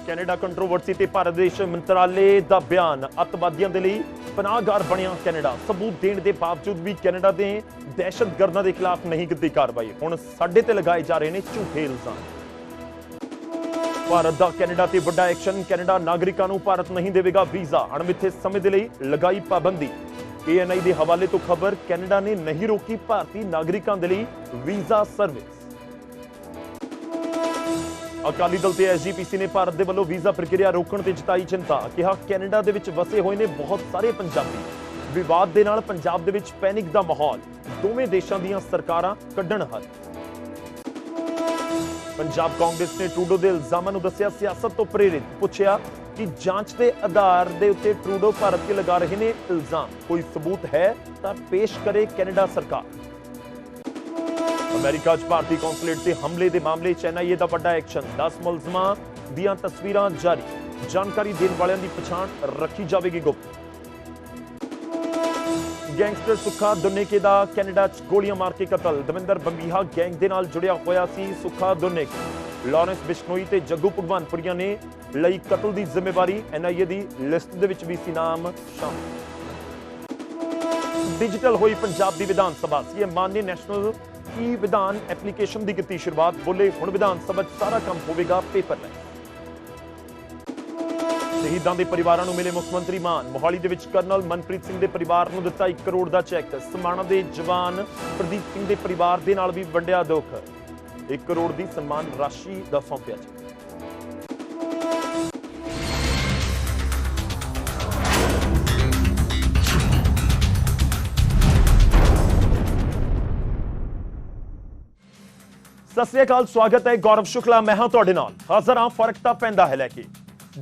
Canada controversy ਤੇ ਭਾਰਤ ਵਿਦੇਸ਼ ਮੰਤਰਾਲੇ ਦਾ ਬਿਆਨ। ਅੱਤਵਾਦੀਆਂ ਦੇ ਲਈ ਪਨਾਹਗਾਰ ਬਣਿਆ ਕੈਨੇਡਾ। ਸਬੂਤ ਦੇਣ ਦੇ ਬਾਵਜੂਦ ਵੀ ਕੈਨੇਡਾ ਦੇ ਦਹਿਸ਼ਤਗਰਦਾਂ ਦੇ ਖਿਲਾਫ ਨਹੀਂ ਕੀਤੀ ਕਾਰਵਾਈ। ਹੁਣ ਸਾਡੇ ਤੇ ਲਗਾਏ ਜਾ ਰਹੇ ਨੇ ਝੂਠੇ ਇਲਜ਼ਾਮ। ਭਾਰਤ ਦਾ ਕੈਨੇਡਾ ਤੇ ਵੱਡਾ ਐਕਸ਼ਨ। ਕੈਨੇਡਾ ਨਾਗਰਿਕਾਂ ਨੂੰ ਭਾਰਤ ਨਹੀਂ ਦੇਵੇਗਾ ਵੀਜ਼ਾ। ਅਣਮਿੱਥੇ ਸਮੇਂ ਦੇ ਲਈ ਲਗਾਈ ਪਾਬੰਦੀ। ANI ਦੇ ਹਵਾਲੇ ਤੋਂ ਖਬਰ, ਕੈਨੇਡਾ ਨੇ ਨਹੀਂ ਰੋਕੀ ਭਾਰਤੀ ਨਾਗਰਿਕਾਂ ਦੇ ਲਈ ਵੀਜ਼ਾ ਸਰਵਿਸ। ਅਕਾਲੀ ਦਲ ਤੇ SGPC ਨੇ ਭਾਰਤ ਦੇ ਵੱਲੋਂ ਵੀਜ਼ਾ ਪ੍ਰਕਿਰਿਆ ਰੋਕਣ ਤੇ ਜਤਾਈ ਚਿੰਤਾ। ਕਿਹਾ ਕੈਨੇਡਾ ਦੇ ਵਿੱਚ ਵਸੇ ਹੋਏ ਨੇ ਬਹੁਤ ਸਾਰੇ ਪੰਜਾਬੀ। ਵਿਵਾਦ ਦੇ ਨਾਲ ਪੰਜਾਬ ਦੇ ਵਿੱਚ ਪੈਨਿਕ ਦਾ ਮਾਹੌਲ। ਦੋਵੇਂ ਦੇਸ਼ਾਂ ਦੀਆਂ ਸਰਕਾਰਾਂ ਕੱਢਣ ਹੱਥ। ਪੰਜਾਬ ਕਾਂਗਰਸ ਨੇ ਟਰੂਡੋ ਦੇ ਇਲਜ਼ਾਮਾਂ ਨੂੰ ਦੱਸਿਆ ਸਿਆਸਤ ਤੋਂ ਪ੍ਰੇਰਿਤ। ਪੁੱਛਿਆ ਕਿ ਜਾਂਚ ਦੇ ਆਧਾਰ ਦੇ ਉੱਤੇ ਟਰੂਡੋ ਭਾਰਤ ਤੇ ਲਗਾ ਰਹੇ ਨੇ ਇਲਜ਼ਾਮ। ਕੋਈ ਸਬੂਤ ਹੈ ਤਾਂ ਪੇਸ਼ ਕਰੇ ਕੈਨੇਡਾ ਸਰਕਾਰ। ਅਮਰੀਕਾ 'ਚ ਭਾਰਤੀ ਕੌਂਸੂਲੇਟ ਤੇ ਹਮਲੇ ਦੇ ਮਾਮਲੇ 'ਚ NIA ਦਾ ਵੱਡਾ ਐਕਸ਼ਨ। 10 ਮੁਲਜ਼ਮਾਂ ਦੀਆਂ ਤਸਵੀਰਾਂ ਜਾਰੀ। ਜਾਣਕਾਰੀ ਦੇਣ ਵਾਲਿਆਂ ਦੀ ਪਛਾਣ ਰੱਖੀ ਜਾਵੇਗੀ ਗੁਪਤ। ਗੈਂਗਸਟਰ ਸੁੱਖਾ ਦੁੰਨੇਕੇ ਦਾ ਕੈਨੇਡਾ 'ਚ ਗੋਲੀਆਂ ਮਾਰ ਕੇ ਕਤਲ। ਦਵਿੰਦਰ ਬੰਬੀਹਾ ਗੈਂਗ ਦੇ ਨਾਲ ਜੁੜਿਆ ਹੋਇਆ ਸੀ ਸੁੱਖਾ ਦੁੰਨੇਕੇ। ਲਾਰੈਂਸ ਬਿਸ਼ਨੋਈ ਤੇ ਜੱਗੂ ਭਗਵਾਨਪੁਰੀਆ ਨੇ ਲਈ ਕਤਲ ਦੀ ਜ਼ਿੰਮੇਵਾਰੀ। NIA ਦੀ ਲਿਸਟ ਦੇ ਵਿੱਚ ਵੀ ਸੀ ਨਾਮ ਸ਼ਾਮਲ। ਡਿਜੀਟਲ ਹੋਈ ਪੰਜਾਬ ਦੀ ਵਿਧਾਨ ਸਭਾ। CM ਮਾਨ ਨੇ ਨੈਸ਼ਨਲ ਈ ਵਿਧਾਨ ਐਪਲੀਕੇਸ਼ਨ ਦੀ ਕੀਤੀ ਸ਼ੁਰੂਆਤ। ਬੋਲੇ ਹੁਣ ਵਿਧਾਨ ਸਭਾ 'ਚ ਸਾਰਾ ਕੰਮ ਹੋਵੇਗਾ ਪੇਪਰਲੈਸ। ਸ਼ਹੀਦਾਂ ਦੇ ਪਰਿਵਾਰਾਂ ਨੂੰ ਮਿਲੇ ਮੁੱਖ ਮੰਤਰੀ ਮਾਨ। ਮੋਹਾਲੀ ਦੇ ਵਿੱਚ ਕਰਨਲ ਮਨਪ੍ਰੀਤ ਸਿੰਘ ਦੇ ਪਰਿਵਾਰ ਨੂੰ ਦਿੱਤਾ 1 ਕਰੋੜ ਦਾ ਚੈੱਕ। ਸਮਾਣਾ ਦੇ ਜਵਾਨ ਪ੍ਰਦੀਪ ਸਿੰਘ ਦੇ ਪਰਿਵਾਰ ਦੇ ਨਾਲ ਵੀ ਵੰਡਿਆ ਦੁੱਖ। 1 ਕਰੋੜ ਦੀ ਸਨਮਾਨ ਰਾਸ਼ੀ ਦਾ ਸੌਂਪਿਆ ਚੈੱਕ। ਸਤਿ ਸ੍ਰੀ ਅਕਾਲ, ਸਵਾਗਤ ਹੈ। ਗੌਰਵ ਸ਼ੁਕਲਾ ਮੈਂ ਹਾਂ ਤੁਹਾਡੇ ਨਾਲ। ਹਾਜ਼ਰ ਹਾਂ ਫਰਕ ਤਾਂ ਪੈਂਦਾ ਹੈ ਲੈ ਕੇ।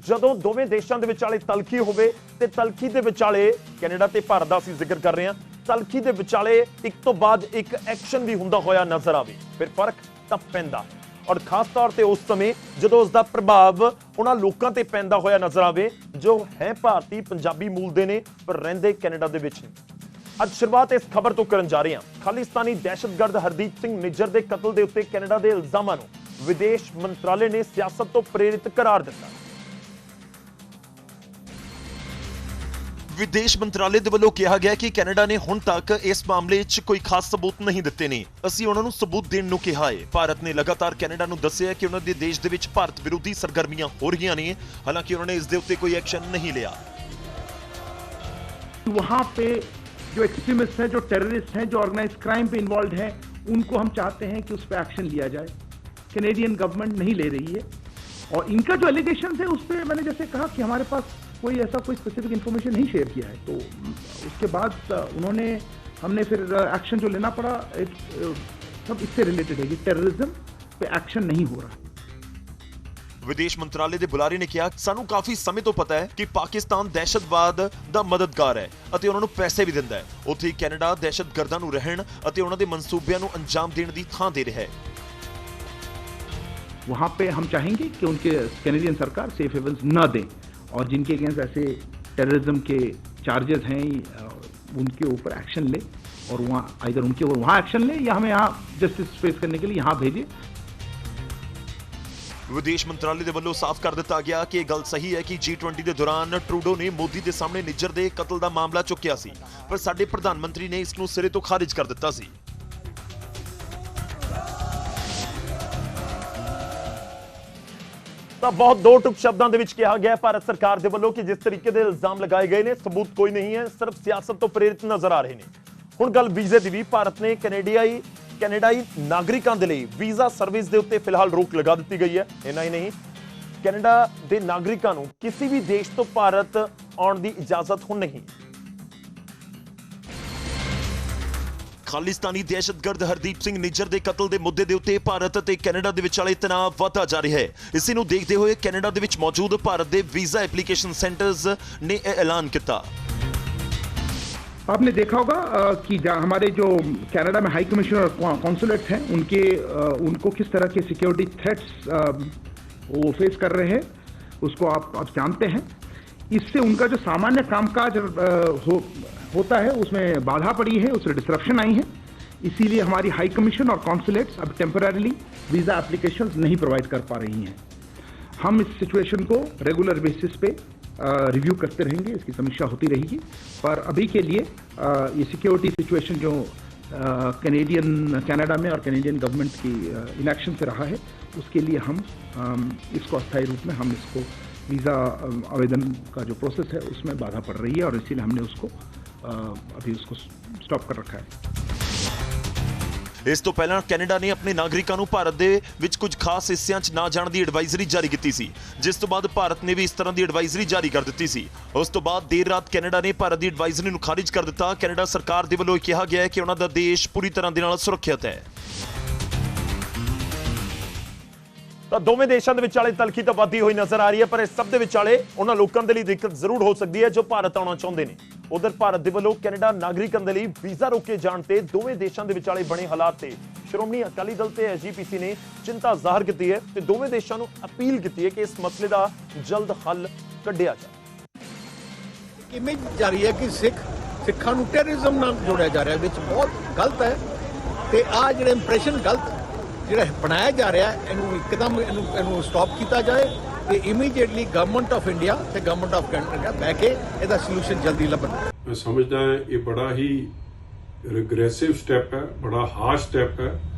ਜਦੋਂ ਦੋਵੇਂ ਦੇਸ਼ਾਂ ਦੇ ਵਿਚਾਲੇ ਤਲਖੀ ਹੋਵੇ ਤੇ ਤਲਖੀ ਦੇ ਵਿਚਾਲੇ ਕੈਨੇਡਾ ਤੇ ਭਾਰਤ ਦਾ ਅਸੀਂ ਜ਼ਿਕਰ ਕਰ ਰਹੇ ਹਾਂ, ਤਲਖੀ ਦੇ ਵਿਚਾਲੇ ਇੱਕ ਤੋਂ ਬਾਅਦ ਇੱਕ ਐਕਸ਼ਨ ਵੀ ਹੁੰਦਾ ਹੋਇਆ ਨਜ਼ਰ ਆਵੇ, ਫਿਰ ਫਰਕ ਤਾਂ ਪੈਂਦਾ। ਔਰ ਖਾਸ ਤੌਰ ਤੇ ਉਸ ਸਮੇਂ ਜਦੋਂ ਉਸ ਦਾ ਪ੍ਰਭਾਵ ਉਹਨਾਂ ਲੋਕਾਂ ਤੇ ਪੈਂਦਾ ਹੋਇਆ ਨਜ਼ਰ ਆਵੇ ਜੋ ਹੈ ਭਾਰਤੀ ਪੰਜਾਬੀ ਮੂਲ ਦੇ ਨੇ ਪਰ ਰਹਿੰਦੇ ਕੈਨੇਡਾ ਦੇ ਵਿੱਚ ਨੇ। ਅੱਜ ਸ਼ੁਰੂਆਤ ਇਸ ਖਬਰ ਤੋਂ ਕਰਨ ਜਾ ਰਹੇ ਹਾਂ। ਖਾਲਿਸਤਾਨੀ ਦਹਿਸ਼ਤਗਰਦ ਹਰਦੀਪ ਸਿੰਘ ਨਿੱਜਰ ਦੇ ਕਤਲ ਦੇ ਉੱਤੇ ਕੈਨੇਡਾ ਦੇ ਇਲਜ਼ਾਮਾਂ ਨੂੰ ਵਿਦੇਸ਼ ਮੰਤਰਾਲੇ ਨੇ ਸਿਆਸਤ ਤੋਂ ਪ੍ਰੇਰਿਤ ਕਰਾਰ ਦਿੱਤਾ। ਵਿਦੇਸ਼ ਮੰਤਰਾਲੇ ਦੇ ਵੱਲੋਂ ਕਿਹਾ ਗਿਆ ਕਿ ਕੈਨੇਡਾ ਨੇ ਹੁਣ ਤੱਕ ਇਸ ਮਾਮਲੇ 'ਚ ਕੋਈ ਖਾਸ ਸਬੂਤ ਨਹੀਂ ਦਿੱਤੇ ਨੇ। ਅਸੀਂ ਉਹਨਾਂ ਨੂੰ ਸਬੂਤ ਦੇਣ ਨੂੰ ਕਿਹਾ ਹੈ। ਭਾਰਤ ਨੇ ਲਗਾਤਾਰ ਕੈਨੇਡਾ ਨੂੰ ਦੱਸਿਆ ਕਿ ਉਹਨਾਂ ਦੇ ਦੇਸ਼ ਦੇ ਵਿੱਚ ਭਾਰਤ ਵਿਰੋਧੀ ਸਰਗਰਮੀਆਂ ਹੋ ਰਹੀਆਂ ਨੇ। ਹਾਲਾਂਕਿ ਉਹਨਾਂ ਨੇ ਇਸ ਦੇ ਉੱਤੇ ਕੋਈ ਐਕਸ਼ਨ नहीं लिया। वहां पे जो एक्सट्रीमिस्ट हैं, जो टेररिस्ट हैं, जो ऑर्गेनाइज क्राइम पे इन्वॉल्व हैं, उनको हम चाहते हैं कि उस पर एक्शन लिया जाए। कैनेडियन गवर्नमेंट नहीं ले रही है। और इनका जो एलिगेशन है उस पर मैंने जैसे कहा कि हमारे पास कोई ऐसा कोई स्पेसिफिक इन्फॉर्मेशन नहीं शेयर किया है। तो उसके बाद हमने फिर एक्शन जो लेना पड़ा सब इससे रिलेटेड है कि टेररिज्म पे एक्शन नहीं हो रहा। ਵਿਦੇਸ਼ ਮੰਤਰਾਲੇ ਦੇ ਬੁਲਾਰੇ ਨੇ ਕਿਹਾ, ਸਾਨੂੰ ਕਾਫੀ ਸਮੇਂ ਤੋਂ ਪਤਾ ਹੈ ਕਿ ਪਾਕਿਸਤਾਨ ਦਹਿਸ਼ਤਵਾਦ ਦਾ ਮਦਦਗਾਰ ਹੈ ਅਤੇ ਉਹਨਾਂ ਨੂੰ ਪੈਸੇ ਵੀ ਦਿੰਦਾ ਹੈ। ਉੱਥੇ ਹੀ ਕੈਨੇਡਾ ਦਹਿਸ਼ਤਗਰਦਾਂ ਨੂੰ ਰਹਿਣ ਅਤੇ ਉਹਨਾਂ ਦੇ ਮਨਸੂਬਿਆਂ ਨੂੰ ਅੰਜਾਮ ਦੇਣ ਦੀ ਥਾਂ ਦੇ ਰਿਹਾ ਹੈ। वहाँ पे हम चाहेंगे कि उनके कैनेडियन सरकार सेफ हेवन्स न दें और जिनके अगेंस्ट ऐसे टेररिज्म के चार्जेस हैं उनके ऊपर एक्शन ले और वहाँ इधर उनके ऊपर वहाँ एक्शन ले या हमें यहाँ जस्टिस फेस करने के लिए यहाँ भेजे। ਵਿਦੇਸ਼ ਮੰਤਰਾਲੇ ਦੇ ਵੱਲੋਂ ਸਾਫ਼ ਕਰ ਦਿੱਤਾ ਗਿਆ ਕਿ ਇਹ ਗੱਲ ਸਹੀ ਹੈ ਕਿ G20 ਦੇ ਦੌਰਾਨ ਟਰੂਡੋ ਨੇ ਮੋਦੀ ਦੇ ਸਾਹਮਣੇ ਨਿੱਜਰ ਦੇ ਕਤਲ ਦਾ ਮਾਮਲਾ ਚੁੱਕਿਆ ਸੀ, ਪਰ ਸਾਡੇ ਪ੍ਰਧਾਨ ਮੰਤਰੀ ਨੇ ਇਸ ਨੂੰ ਸਿਰੇ ਤੋਂ ਖਾਰਿਜ ਕਰ ਦਿੱਤਾ ਸੀ। ਤਾਂ ਬਹੁਤ ਦੋ ਟੁਕ ਸ਼ਬਦਾਂ ਦੇ ਵਿੱਚ ਕਿਹਾ ਗਿਆ ਭਾਰਤ ਸਰਕਾਰ ਦੇ ਵੱਲੋਂ ਕਿ ਜਿਸ ਤਰੀਕੇ ਦੇ ਇਲਜ਼ਾਮ ਲਗਾਏ ਗਏ ਨੇ ਸਬੂਤ ਕੋਈ ਨਹੀਂ ਹੈ, ਸਿਰਫ ਸਿਆਸਤ ਤੋਂ ਪ੍ਰੇਰਿਤ ਨਜ਼ਰ ਆ ਰਹੇ ਨੇ। ਹੁਣ ਗੱਲ ਵੀਜ਼ੇ ਦੀ ਵੀ। ਭਾਰਤ ਨੇ ਕੈਨੇਡਾਈ ਨਾਗਰਿਕਾਂ ਦੇ ਲਈ ਵੀਜ਼ਾ ਸਰਵਿਸ ਦੇ ਉੱਤੇ ਫਿਲਹਾਲ ਰੋਕ ਲਗਾ ਦਿੱਤੀ ਗਈ ਹੈ। ਇੰਨਾ ਹੀ ਨਹੀਂ, ਕੈਨੇਡਾ ਦੇ ਨਾਗਰਿਕਾਂ ਨੂੰ ਕਿਸੇ ਵੀ ਦੇਸ਼ ਤੋਂ ਭਾਰਤ ਆਉਣ ਦੀ ਇਜਾਜ਼ਤ ਹੁਣ ਨਹੀਂ। ਖਾਲਿਸਤਾਨੀ ਦਹਿਸ਼ਤਗਰਦ ਹਰਦੀਪ ਸਿੰਘ ਨਿੱਜਰ ਦੇ ਕਤਲ ਦੇ ਮੁੱਦੇ ਦੇ ਉੱਤੇ ਭਾਰਤ ਅਤੇ ਕੈਨੇਡਾ ਦੇ ਵਿਚਾਲੇ ਤਣਾਅ ਵਧਦਾ ਜਾ ਰਿਹਾ ਹੈ। ਇਸੇ ਨੂੰ ਦੇਖਦੇ ਹੋਏ ਕੈਨੇਡਾ ਦੇ ਵਿੱਚ ਮੌਜੂਦ ਭਾਰਤ ਦੇ ਵੀਜ਼ਾ ਐਪਲੀਕੇਸ਼ਨ ਸੈਂਟਰਸ ਨੇ ਇਹ ਐਲਾਨ ਕੀਤਾ। आपने देखा होगा कि हमारे जो कनाडा में हाई कमिश्नर और कॉन्सुलेट हैं उनको किस तरह के सिक्योरिटी थ्रेट्स वो फेस कर रहे हैं, उसको आप जानते हैं। इससे उनका जो सामान्य कामकाज होता है उसमें बाधा पड़ी है, उसमें डिस्ट्रप्शन आई है। इसीलिए हमारी हाई कमीशन और कॉन्सुलेट्स अब टेम्पररीली वीज़ा एप्लीकेशंस नहीं प्रोवाइड कर पा रही हैं। हम इस सिचुएशन को रेगुलर बेसिस पे रिव्यू करते रहेंगे, इसकी समीक्षा होती रहेगी। पर अभी के लिए ये सिक्योरिटी सिचुएशन जो कनाडा में और कैनेडियन गवर्नमेंट की इनएक्शन से रहा है, उसके लिए हम इसको अस्थायी रूप में हम इसको वीज़ा आवेदन का जो प्रोसेस है उसमें बाधा पड़ रही है और इसीलिए हमने उसको अभी उसको स्टॉप कर रखा है। ਇਸ ਤੋਂ ਪਹਿਲਾਂ ਕੈਨੇਡਾ ਨੇ ਆਪਣੇ ਨਾਗਰਿਕਾਂ ਨੂੰ ਭਾਰਤ ਦੇ ਵਿੱਚ ਕੁਝ ਖਾਸ ਹਿੱਸਿਆਂ 'ਚ ਨਾ ਜਾਣ ਦੀ ਐਡਵਾਈਜ਼ਰੀ ਜਾਰੀ ਕੀਤੀ ਸੀ, ਜਿਸ ਤੋਂ ਬਾਅਦ ਭਾਰਤ ਨੇ ਵੀ ਇਸ ਤਰ੍ਹਾਂ ਦੀ ਐਡਵਾਈਜ਼ਰੀ ਜਾਰੀ ਕਰ ਦਿੱਤੀ ਸੀ। ਉਸ ਤੋਂ ਬਾਅਦ ਦੇਰ ਰਾਤ ਕੈਨੇਡਾ ਨੇ ਭਾਰਤ ਦੀ ਐਡਵਾਈਜ਼ਰੀ ਨੂੰ ਖਾਰਿਜ ਕਰ ਦਿੱਤਾ। ਕੈਨੇਡਾ ਸਰਕਾਰ ਦੇ ਵੱਲੋਂ ਕਿਹਾ ਗਿਆ ਹੈ ਕਿ ਉਹਨਾਂ ਦਾ ਦੇਸ਼ ਪੂਰੀ ਤਰ੍ਹਾਂ ਦੇ ਨਾਲ ਸੁਰੱਖਿਅਤ ਹੈ। ਤਾਂ ਦੋਵੇਂ ਦੇਸ਼ਾਂ ਦੇ ਵਿਚਾਲੇ ਤਲਖੀ ਤਾਂ ਵੱਧਦੀ ਹੋਈ ਨਜ਼ਰ ਆ ਰਹੀ ਹੈ, ਪਰ ਇਸ ਸਭ ਦੇ ਵਿਚਾਲੇ ਉਹਨਾਂ ਲੋਕਾਂ ਦੇ ਲਈ ਦਿੱਕਤ ਜ਼ਰੂਰ ਹੋ ਸਕਦੀ ਹੈ ਜੋ ਭਾਰਤ ਆਉਣਾ ਚਾਹੁੰਦੇ ਨੇ। ਉਧਰ ਭਾਰਤ ਦੇ ਵੱਲੋਂ ਕੈਨੇਡਾ ਨਾਗਰਿਕਾਂ ਦੇ ਲਈ ਵੀਜ਼ਾ ਰੋਕੇ ਜਾਣ ਤੇ ਦੋਵੇਂ ਦੇਸ਼ਾਂ ਦੇ ਵਿਚਾਲੇ ਬਣੇ ਹਾਲਾਤ ਤੇ ਸ਼੍ਰੋਮਣੀ ਅਕਾਲੀ ਦਲ ਤੇ ਐਸਜੀਪੀਸੀ ਨੇ ਚਿੰਤਾ ਜ਼ਾਹਰ ਕੀਤੀ ਹੈ ਤੇ ਦੋਵੇਂ ਦੇਸ਼ਾਂ ਨੂੰ ਅਪੀਲ ਕੀਤੀ ਹੈ ਕਿ ਇਸ ਮਸਲੇ ਦਾ ਜਲਦ ਹੱਲ ਕੱਢਿਆ ਜਾਵੇ। ਇਮੇਜ ਜਾਰੀ ਹੈ ਕਿ ਸਿੱਖਾਂ ਨੂੰ ਟੈਰਰਿਜ਼ਮ ਨਾਲ ਜੋੜਿਆ ਜਾ ਰਿਹਾ, ਵਿੱਚ ਬਹੁਤ ਗਲਤ ਹੈ ਤੇ ਆ ਜਿਹੜਾ ਇੰਪ੍ਰੈਸ਼ਨ ਗਲਤ ਜਿਹੜਾ ਬਣਾਇਆ ਜਾ ਰਿਹਾ ਇਹਨੂੰ ਇੱਕਦਮ ਇਹਨੂੰ ਸਟਾਪ ਕੀਤਾ ਜਾਏ ਤੇ ਇਮੀਡੀਏਟਲੀ ਗਵਰਨਮੈਂਟ ਆਫ ਇੰਡੀਆ ਤੇ ਗਵਰਨਮੈਂਟ ਆਫ ਕੈਨੇਡਾ ਬਹਿ ਕੇ ਇਹਦਾ ਸੋਲੂਸ਼ਨ ਜਲਦੀ ਲੱਭਣ। मैं समझदा है ये बड़ा ही रिग्रेसिव स्टैप है, बड़ा हार्श स्टैप है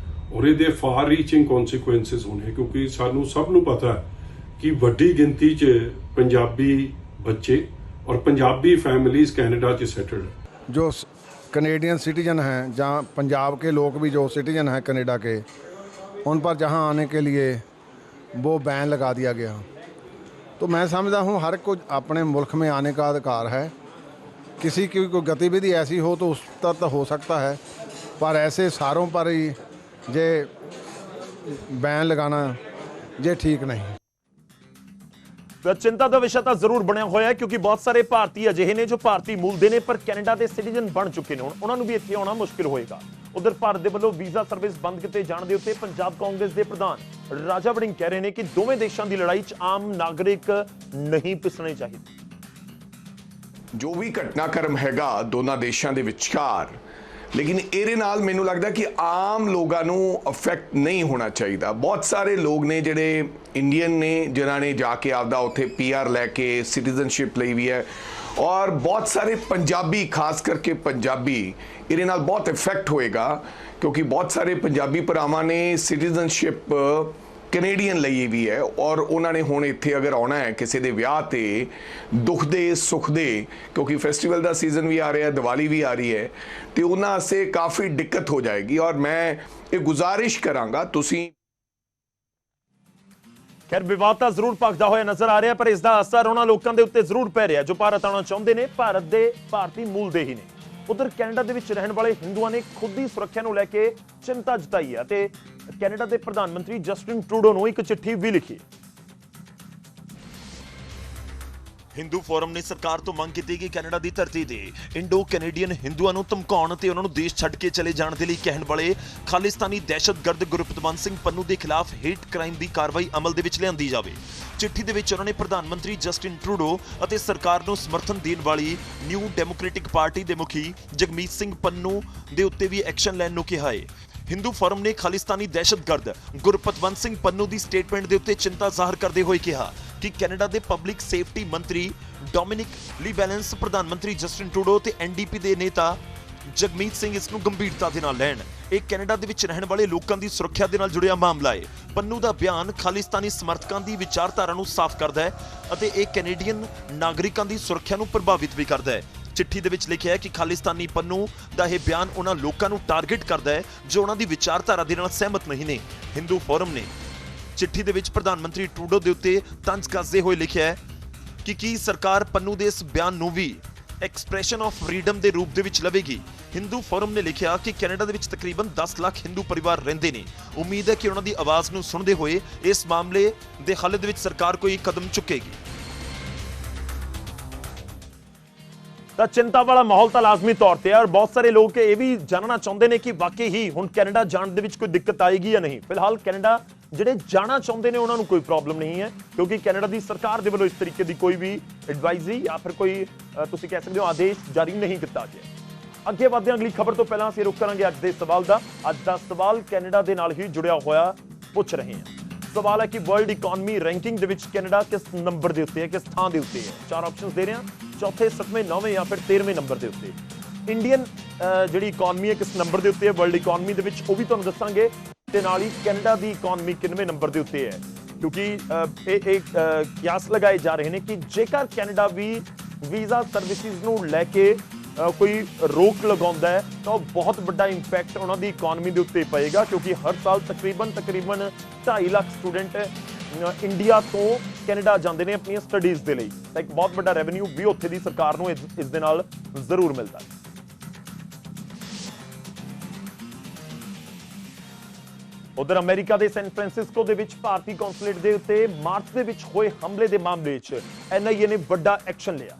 और ये फार रीचिंग कॉन्सिक्वेंसिस होने, क्योंकि सानू सब नू पता है कि वड्डी गिनती च पंजाबी बच्चे और पंजाबी फैमिलीज कैनेडा च सेटल्ड है। जो कनेडियन सिटीजन हैं, जहाँ पंजाब के लोग भी जो सिटीजन हैं कनाडा के, उन पर जहाँ आने के लिए वो बैन लगा दिया गया। तो मैं समझता हूँ हर को अपने मुल्क में आने का अधिकार है। किसी की कोई गतिविधि ऐसी हो तो उस तक तो हो सकता है, पर ऐसे सारों पर ही जे बैन लगाना ये ठीक नहीं। चिंता का विषय तो जरूर बनया होया है क्योंकि बहुत सारे भारतीय अजिहे ने जो भारतीय मूल दे ने पर कैनेडा के सिटीजन बन चुके हैं, उन्होंने भी इत्थे आना मुश्किल होएगा। उधर भारत के वालों वीजा सर्विस बंद किए जाने के उत्ते पंजाब कांग्रेस के प्रधान राजा वड़िंग कह रहे हैं कि दोवें देशों की लड़ाई च आम नागरिक नहीं पिसने चाहिए। जो भी घटनाक्रम हैगा दोनों देशों के विचकार, लेकिन ਇਹਦੇ ਨਾਲ ਮੈਨੂੰ ਲੱਗਦਾ ਕਿ ਆਮ ਲੋਕਾਂ ਨੂੰ ਅਫੈਕਟ ਨਹੀਂ ਹੋਣਾ ਚਾਹੀਦਾ। ਬਹੁਤ ਸਾਰੇ ਲੋਕ ਨੇ ਜਿਹੜੇ ਇੰਡੀਅਨ ਨੇ ਜਿਨ੍ਹਾਂ ਨੇ ਜਾ ਕੇ ਆਪਦਾ ਉੱਥੇ ਪੀਆਰ ਲੈ ਕੇ ਸਿਟੀਜ਼ਨਸ਼ਿਪ ਲਈ ਵੀ ਹੈ, ਔਰ ਬਹੁਤ ਸਾਰੇ ਪੰਜਾਬੀ ਖਾਸ ਕਰਕੇ ਪੰਜਾਬੀ ਇਹਦੇ ਨਾਲ ਬਹੁਤ ਇਫੈਕਟ ਹੋਏਗਾ ਕਿਉਂਕਿ ਬਹੁਤ ਸਾਰੇ ਪੰਜਾਬੀ ਭਰਾਵਾਂ ਨੇ ਸਿਟੀਜ਼ਨਸ਼ਿਪ ਕੈਨੇਡੀਅਨ ਲਈ ਵੀ ਹੈ ਔਰ ਉਹਨਾਂ ਨੇ ਹੁਣ ਇੱਥੇ ਅਗਰ ਆਉਣਾ ਹੈ ਕਿਸੇ ਦੇ ਵਿਆਹ ਤੇ ਦੁੱਖ ਦੇ ਸੁੱਖ ਦੇ, ਕਿਉਂਕਿ ਫੈਸਟੀਵਲ ਦਾ ਸੀਜ਼ਨ ਵੀ ਆ ਰਿਹਾ, ਦੀਵਾਲੀ ਵੀ ਆ ਰਹੀ ਹੈ, ਤੇ ਉਹਨਾਂ ਵਾਸਤੇ ਕਾਫੀ ਦਿੱਕਤ ਹੋ ਜਾਏਗੀ। ਔਰ ਮੈਂ ਇਹ ਗੁਜ਼ਾਰਿਸ਼ ਕਰਾਂਗਾ ਤੁਸੀਂ खैर विवाद तो जरूर भखदा होया नजर आ रहा, पर इसका असर उन्होंने लोगों के उत्ते जरूर पै रहा जो भारत आना चाहते हैं, भारत के भारतीय मूल दे ही ने। उधर कैनेडा दे विच रहने वाले हिंदुओं ने खुद ही सुरक्षा को लैके चिंता जताई है ते कैनेडा के प्रधानमंत्री जस्टिन ट्रूडो को एक चिट्ठी भी लिखी। हिंदू फोरम ने सरकार तो मंग की कि कैनेडा की धरती से इंडो कैनेडियन हिंदुओं को धमकाउण ते उन्होंने देश छड्ड के चले जाने के लिए कहने वाले खालिस्तानी दहशतगर्द गुरपतवंत सिंह पन्नू के खिलाफ हेट क्राइम की कार्रवाई अमल दे विच लिआंदी जावे। चिट्ठी दे विच उन्होंने प्रधानमंत्री जस्टिन ट्रूडो और सरकार को समर्थन देने वाली न्यू डेमोक्रेटिक पार्टी के मुखी जगमीत सिंह पन्नू के उत्ते भी एक्शन लैण नूं कहा है। हिंदू फोरम ने खालिस्तानी दहशतगर्द गुरपतवंत सिंह पन्नू की स्टेटमेंट के उत्ते चिंता जाहिर करते हुए कहा कि कैनेडा के पब्लिक सेफ्टी मंत्री डोमिनिक लीबैलेंस प्रधानमंत्री जस्टिन ट्रूडो ते एनडीपी के नेता जगमीत सिंह इसनूं गंभीरता दे नाल लैण। एक कैनेडा दे विच रहण वाले लोकां दी सुरक्षा दे नाल जुड़िया मामला है। पन्नू दा बयान खालिस्तानी समर्थकां दी विचारधारा नूं साफ करदा है अते एक कैनेडियन नागरिकां दी सुरक्षा नूं प्रभावित भी करदा है। चिट्ठी दे विच लिखिआ है कि खालिस्तानी पन्नू दा यह बयान उन्हां लोकां नूं टारगेट करदा है जो उन्हां दी विचारधारा दे नाल सहमत नहीं ने। हिंदू फोरम ने चिट्ठी दे विच प्रधानमंत्री ट्रूडो दे उत्ते तंज कसदे होए लिखिआ है कि सरकार पन्नू दे इस बयान नूं भी एक्सप्रैशन ऑफ फ्रीडम के रूप दे विच लवेगी। हिंदू फोरम ने लिखिआ कि कैनेडा दे विच तकरीबन 10 लाख हिंदू परिवार रहिंदे ने। उम्मीद है कि उन्हां दी आवाज़ नूं सुणदे होए इस मामले दे हल दे विच सरकार कोई कदम चुकेगी। तो चिंता वाला माहौल तो लाजमी तौर पर है और बहुत सारे लोग ये भी जानना चाहते हैं कि वाकई ही हुण कैनेडा जाने दे विच कोई दिक्कत आएगी या नहीं। फिलहाल कैनेडा जिहड़े जाना चाहते हैं उन्होंने कोई प्रॉब्लम नहीं है क्योंकि कैनेडा की सरकार के वालों इस तरीके की कोई भी एडवाइजरी या फिर कोई तुसीं कह सकते हो आदेश जारी नहीं किया गया। अगे बढ़ते हैं अगली खबर तो पहला असीं रुक करांगे अज दे सवाल दा। अज दा सवाल कैनेडा दे नाल ही जुड़िया होया पुछ रहे हैं। सवाल है कि वर्ल्ड इकोनॉमी रैंकिंग ਦੇ ਵਿੱਚ ਕੈਨੇਡਾ ਕਿਸ ਨੰਬਰ ਦੇ ਉੱਤੇ ਹੈ, ਕਿਸ ਥਾਂ ਦੇ ਉੱਤੇ ਹੈ। ਚਾਰ ਆਪਸ਼ਨਸ ਦੇ ਰਹੇ ਹਾਂ, ਚੌਥੇ, 7ਵੇਂ, 9ਵੇਂ ਜਾਂ ਫਿਰ 13ਵੇਂ ਨੰਬਰ ਦੇ ਉੱਤੇ। ਇੰਡੀਅਨ ਜਿਹੜੀ ਇਕਨੋਮੀ ਹੈ ਕਿਸ ਨੰਬਰ ਦੇ ਉੱਤੇ ਹੈ ਵਰਲਡ ਇਕਨੋਮੀ ਦੇ ਵਿੱਚ, ਉਹ ਵੀ ਤੁਹਾਨੂੰ ਦੱਸਾਂਗੇ, ਤੇ ਨਾਲ ਹੀ ਕੈਨੇਡਾ ਦੀ ਇਕਨੋਮੀ ਕਿੰਨਵੇਂ ਨੰਬਰ ਦੇ ਉੱਤੇ ਹੈ। ਕਿਉਂਕਿ ਇਹ ਕਿਆਸ ਲਗਾਏ ਜਾ ਰਹੇ ਨੇ ਕਿ ਜੇਕਰ ਕੈਨੇਡਾ ਵੀ ਵੀਜ਼ਾ ਸਰਵਿਸਿਜ਼ ਨੂੰ ਲੈ ਕੇ ਕੋਈ ਰੋਕ ਲਗਾਉਂਦਾ ਹੈ ਤਾਂ ਉਹ ਬਹੁਤ ਵੱਡਾ ਇੰਪੈਕਟ ਉਹਨਾਂ ਦੀ ਇਕਨੋਮੀ ਦੇ ਉੱਤੇ ਪਏਗਾ, ਕਿਉਂਕਿ ਹਰ ਸਾਲ ਤਕਰੀਬਨ 2.5 ਲੱਖ ਸਟੂਡੈਂਟ ਇੰਡੀਆ ਤੋਂ ਕੈਨੇਡਾ ਜਾਂਦੇ ਨੇ ਆਪਣੀਆਂ ਸਟੱਡੀਜ਼ ਦੇ ਲਈ। ਤਾਂ ਇੱਕ ਬਹੁਤ ਵੱਡਾ ਰੈਵਨਿਊ ਵੀ ਉੱਥੇ ਦੀ ਸਰਕਾਰ ਨੂੰ ਇਸ ਦੇ ਨਾਲ ਜ਼ਰੂਰ ਮਿਲਦਾ ਹੈ। ਉਧਰ ਅਮਰੀਕਾ ਦੇ ਸੈਨ ਫ੍ਰਾਂਸਿਸਕੋ ਦੇ ਵਿੱਚ ਭਾਰਤੀ ਕੌਂਸੂਲੇਟ ਦੇ ਉੱਤੇ ਮਾਰਚ ਦੇ ਵਿੱਚ ਹੋਏ ਹਮਲੇ ਦੇ ਮਾਮਲੇ 'ਚ NIA ਨੇ ਵੱਡਾ ਐਕਸ਼ਨ ਲਿਆ।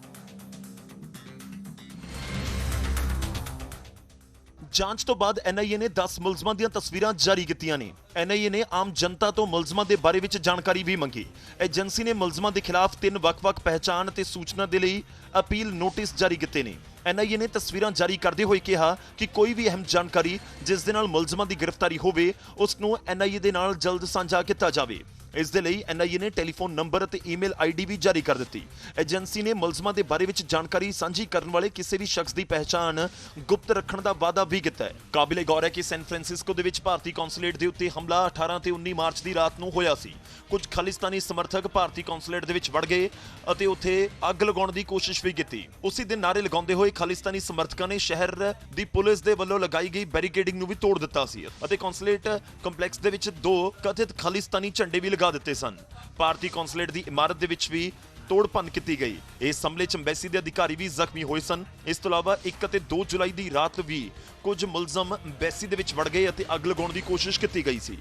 ਜਾਂਚ ਤੋਂ ਬਾਅਦ NIA ਨੇ 10 ਮੁਲਜ਼ਮਾਂ ਦੀਆਂ ਤਸਵੀਰਾਂ ਜਾਰੀ ਕੀਤੀਆਂ ਨੇ। NIA ਨੇ ਆਮ ਜਨਤਾ ਤੋਂ ਮੁਲਜ਼ਮਾਂ ਦੇ ਬਾਰੇ ਵਿੱਚ ਜਾਣਕਾਰੀ ਵੀ ਮੰਗੀ। ਏਜੰਸੀ ਨੇ ਮੁਲਜ਼ਮਾਂ ਦੇ ਖਿਲਾਫ 3 ਵੱਖ-ਵੱਖ ਪਹਿਚਾਣ ਤੇ ਸੂਚਨਾ ਦੇ ਲਈ ਅਪੀਲ ਨੋਟਿਸ ਜਾਰੀ ਕੀਤੇ ਨੇ। NIA ਨੇ ਤਸਵੀਰਾਂ ਜਾਰੀ ਕਰਦੇ ਹੋਏ ਕਿਹਾ ਕਿ ਕੋਈ ਵੀ ਅਹਿਮ ਜਾਣਕਾਰੀ ਜਿਸ ਦੇ ਨਾਲ ਮੁਲਜ਼ਮਾਂ ਦੀ ਗ੍ਰਿਫਤਾਰੀ ਹੋਵੇ ਉਸ ਨੂੰ NIA ਦੇ ਨਾਲ ਜਲਦ ਸਾਂਝਾ ਕੀਤਾ ਜਾਵੇ। ਇਸ ਦੇ ਲਈ NIA ਨੇ ਟੈਲੀਫੋਨ ਨੰਬਰ ਅਤੇ ਈਮੇਲ ID ਵੀ ਜਾਰੀ ਕਰ ਦਿੱਤੀ। ਏਜੰਸੀ ਨੇ ਮੁਲਜ਼ਮਾਂ ਦੇ ਬਾਰੇ ਵਿੱਚ ਜਾਣਕਾਰੀ ਸਾਂਝੀ ਕਰਨ ਵਾਲੇ ਕਿਸੇ ਵੀ ਸ਼ਖਸ ਦੀ ਪਹਿਚਾਣ ਗੁਪਤ ਰੱਖਣ ਦਾ ਵਾਅਦਾ ਵੀ ਕੀਤਾ ਹੈ। ਕਾਬਿਲੇ ਗੌਰ ਹੈ ਕਿ ਸੈਨ ਫ੍ਰਾਂਸਿਸਕੋ ਦੇ ਵਿੱਚ ਭਾਰਤੀ ਕੌਂਸੂਲੇਟ ਦੇ ਉੱਤੇ ਹਮਲਾ 18 ਤੇ 19 ਮਾਰਚ ਦੀ ਰਾਤ ਨੂੰ ਹੋਇਆ ਸੀ। ਕੁਝ ਖਾਲਿਸਤਾਨੀ ਸਮਰਥਕ ਭਾਰਤੀ ਕੌਂਸੂਲੇਟ ਦੇ ਵਿੱਚ ਵੜ ਗਏ ਅਤੇ ਉੱਥੇ ਅੱਗ ਲਗਾਉਣ ਦੀ ਕੋਸ਼ਿਸ਼ ਵੀ ਕੀਤੀ। ਉਸੇ ਦਿਨ ਨਾਅਰੇ ਲਗਾਉਂਦੇ ਹੋਏ ਖਾਲਿਸਤਾਨੀ ਸਮਰਥਕਾਂ ਨੇ ਸ਼ਹਿਰ ਦੀ ਪੁਲਿਸ ਦੇ ਵੱਲੋਂ ਲਗਾਈ ਗਈ ਬੈਰੀਕੇਡਿੰਗ ਨੂੰ ਵੀ ਤੋੜ ਦਿੱਤਾ ਸੀ ਅਤੇ ਕੌਂਸੂਲੇਟ ਕੰਪਲੈਕਸ ਦੇ ਵਿੱਚ 2 ਕਥਿਤ ਖਾਲਿਸਤਾਨੀ ਝੰਡੇ ਵੀ ਲਗਾ ਦਿੱਤੇ ਸਨ। ਭਾਰਤੀ ਕੌਂਸੂਲੇਟ ਦੀ ਇਮਾਰਤ ਦੇ ਵਿੱਚ ਵੀ ਤੋੜ ਭੰਨ ਕੀਤੀ ਗਈ। ਇਸ ਹਮਲੇ 'ਚ ਅੰਬੈਸੀ ਦੇ ਅਧਿਕਾਰੀ ਵੀ ਜ਼ਖਮੀ ਹੋਏ ਸਨ। ਇਸ ਤੋਂ ਇਲਾਵਾ 1 ਅਤੇ 2 ਜੁਲਾਈ ਦੀ ਰਾਤ ਵੀ ਕੁਝ ਮੁਲਜ਼ਮ ਅੰਬੈਸੀ ਦੇ ਵਿੱਚ ਵੜ ਗਏ ਅਤੇ ਅੱਗ ਲਗਾਉਣ ਦੀ ਕੋਸ਼ਿਸ਼ ਕੀਤੀ ਗਈ ਸੀ।